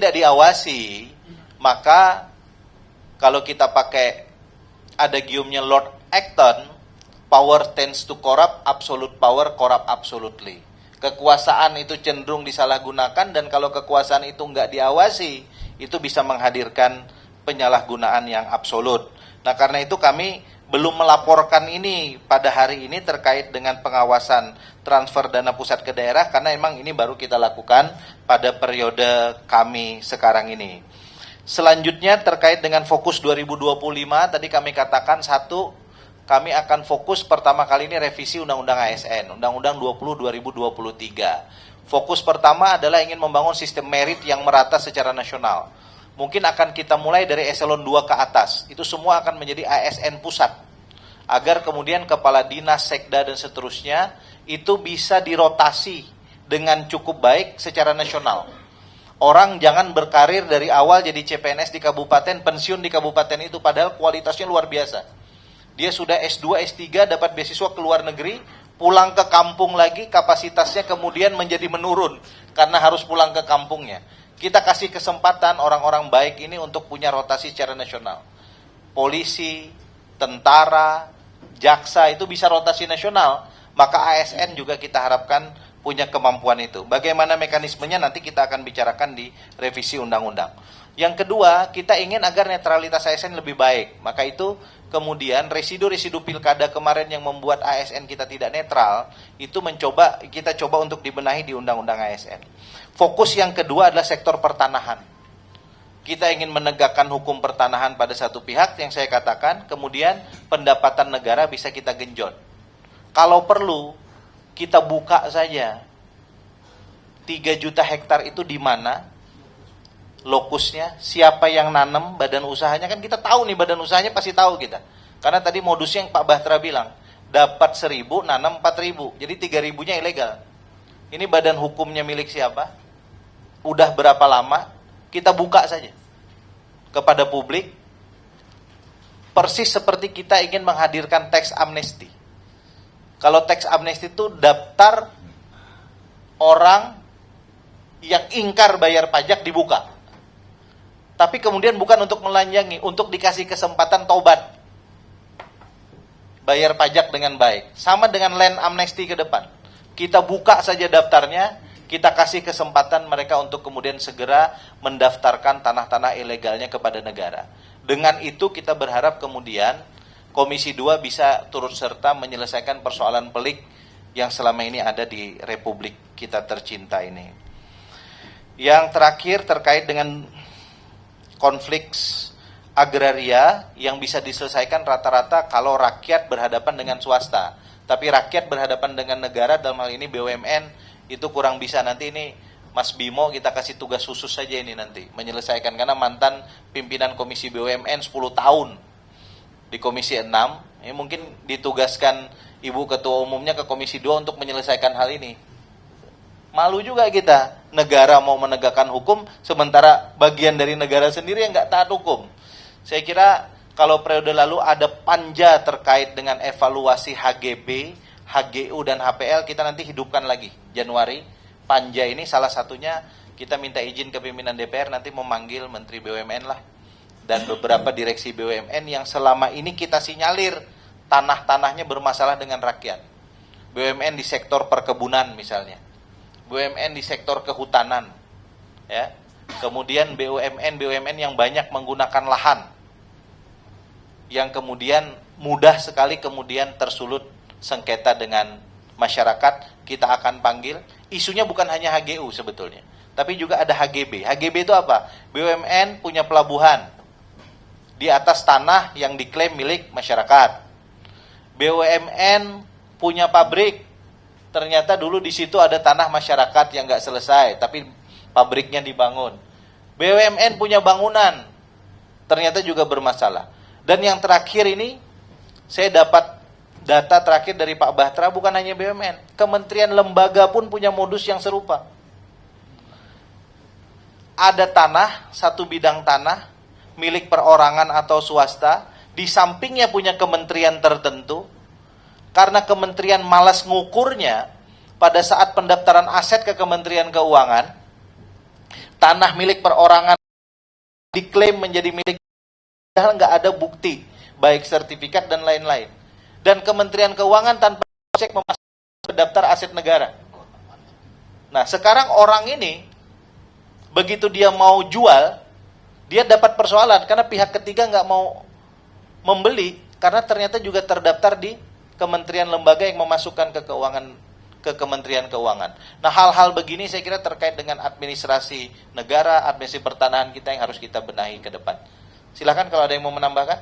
tidak diawasi, maka kalau kita pakai adagiumnya Lord Acton, power tends to corrupt, absolute power corrupt absolutely. Kekuasaan itu cenderung disalahgunakan, dan kalau kekuasaan itu nggak diawasi, itu bisa menghadirkan penyalahgunaan yang absolut. Nah, karena itu kami belum melaporkan ini pada hari ini terkait dengan pengawasan transfer dana pusat ke daerah, karena emang ini baru kita lakukan pada periode kami sekarang ini. Selanjutnya terkait dengan fokus 2025, tadi kami katakan satu, kami akan fokus pertama kali ini revisi Undang-Undang ASN, Undang-Undang 20-2023. Fokus pertama adalah ingin membangun sistem merit yang merata secara nasional. Mungkin akan kita mulai dari eselon 2 ke atas, itu semua akan menjadi ASN pusat. Agar kemudian kepala dinas, sekda, dan seterusnya itu bisa dirotasi dengan cukup baik secara nasional. Orang jangan berkarir dari awal jadi CPNS di kabupaten, pensiun di kabupaten itu, padahal kualitasnya luar biasa. Dia sudah S2, S3, dapat beasiswa ke luar negeri, pulang ke kampung lagi, kapasitasnya kemudian menjadi menurun, karena harus pulang ke kampungnya. Kita kasih kesempatan orang-orang baik ini untuk punya rotasi secara nasional. Polisi, tentara, jaksa itu bisa rotasi nasional, maka ASN juga kita harapkan punya kemampuan itu. Bagaimana mekanismenya nanti kita akan bicarakan di revisi undang-undang. Yang kedua, kita ingin agar netralitas ASN lebih baik. Maka itu kemudian residu-residu pilkada kemarin yang membuat ASN kita tidak netral, itu kita coba untuk dibenahi di undang-undang ASN. Fokus yang kedua adalah sektor pertanahan. Kita ingin menegakkan hukum pertanahan pada satu pihak yang saya katakan, kemudian pendapatan negara bisa kita genjot. Kalau perlu, kita buka saja 3 juta hektar itu di mana lokusnya, siapa yang nanam, badan usahanya, kan kita tahu nih badan usahanya pasti tahu kita. Karena tadi modusnya yang Pak Bahtra bilang, dapat 1.000, nanam 4.000, jadi 3.000-nya ilegal. Ini badan hukumnya milik siapa? Udah berapa lama? Kita buka saja kepada publik. Persis seperti kita ingin menghadirkan tax amnesty. Kalau tax amnesty itu daftar orang yang ingkar bayar pajak dibuka. Tapi kemudian bukan untuk melanjangi, untuk dikasih kesempatan taubat. Bayar pajak dengan baik. Sama dengan land amnesty ke depan. Kita buka saja daftarnya, kita kasih kesempatan mereka untuk kemudian segera mendaftarkan tanah-tanah ilegalnya kepada negara. Dengan itu kita berharap kemudian Komisi 2 bisa turut serta menyelesaikan persoalan pelik yang selama ini ada di Republik kita tercinta ini. Yang terakhir terkait dengan konflik agraria yang bisa diselesaikan rata-rata kalau rakyat berhadapan dengan swasta. Tapi rakyat berhadapan dengan negara, dalam hal ini BUMN, itu kurang bisa. Nanti ini Mas Bimo kita kasih tugas khusus saja ini nanti menyelesaikan, karena mantan pimpinan Komisi BUMN 10 tahun di Komisi 6, ini mungkin ditugaskan Ibu Ketua Umumnya ke Komisi 2 untuk menyelesaikan hal ini. Malu juga kita, negara mau menegakkan hukum, sementara bagian dari negara sendiri yang nggak taat hukum. Saya kira kalau periode lalu ada panja terkait dengan evaluasi HGB, HGU, dan HPL, kita nanti hidupkan lagi Januari. Panja ini salah satunya kita minta izin ke pimpinan DPR nanti memanggil Menteri BUMN lah, dan beberapa direksi BUMN yang selama ini kita sinyalir tanah-tanahnya bermasalah dengan rakyat. BUMN di sektor perkebunan misalnya, BUMN di sektor kehutanan, ya. Kemudian BUMN yang banyak menggunakan lahan, yang kemudian mudah sekali kemudian tersulut sengketa dengan masyarakat, kita akan panggil. Isunya bukan hanya HGU sebetulnya, tapi juga ada HGB. HGB itu apa? BUMN punya pelabuhan di atas tanah yang diklaim milik masyarakat. BUMN punya pabrik, ternyata dulu di situ ada tanah masyarakat yang nggak selesai, tapi pabriknya dibangun. BUMN punya bangunan, ternyata juga bermasalah. Dan yang terakhir ini, saya dapat data terakhir dari Pak Bahtra, bukan hanya BUMN, kementerian lembaga pun punya modus yang serupa. Ada tanah, satu bidang tanah, milik perorangan atau swasta, di sampingnya punya kementerian tertentu, karena kementerian malas ngukurnya, pada saat pendaftaran aset ke Kementerian Keuangan, tanah milik perorangan diklaim menjadi milik, padahal nggak ada bukti, baik sertifikat dan lain-lain. Dan Kementerian Keuangan tanpa cek memasukkan ke daftar aset negara. Nah, sekarang orang ini, begitu dia mau jual, dia dapat persoalan, karena pihak ketiga nggak mau membeli, karena ternyata juga terdaftar di kementerian lembaga yang memasukkan ke Kementerian Keuangan. Nah, hal-hal begini saya kira terkait dengan administrasi negara, administrasi pertanahan kita yang harus kita benahi ke depan. Silakan kalau ada yang mau menambahkan.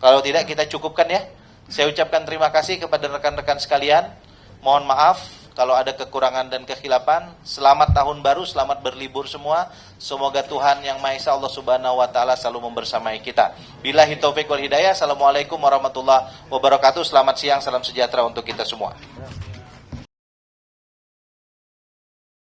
Kalau tidak, kita cukupkan ya. Saya ucapkan terima kasih kepada rekan-rekan sekalian. Mohon maaf kalau ada kekurangan dan kekhilafan. Selamat tahun baru, selamat berlibur semua. Semoga Tuhan Yang Maha Esa, Allah Subhanahu wa taala selalu membersamai kita. Billahi taufik wal hidayah. Assalamualaikum warahmatullahi wabarakatuh. Selamat siang, salam sejahtera untuk kita semua.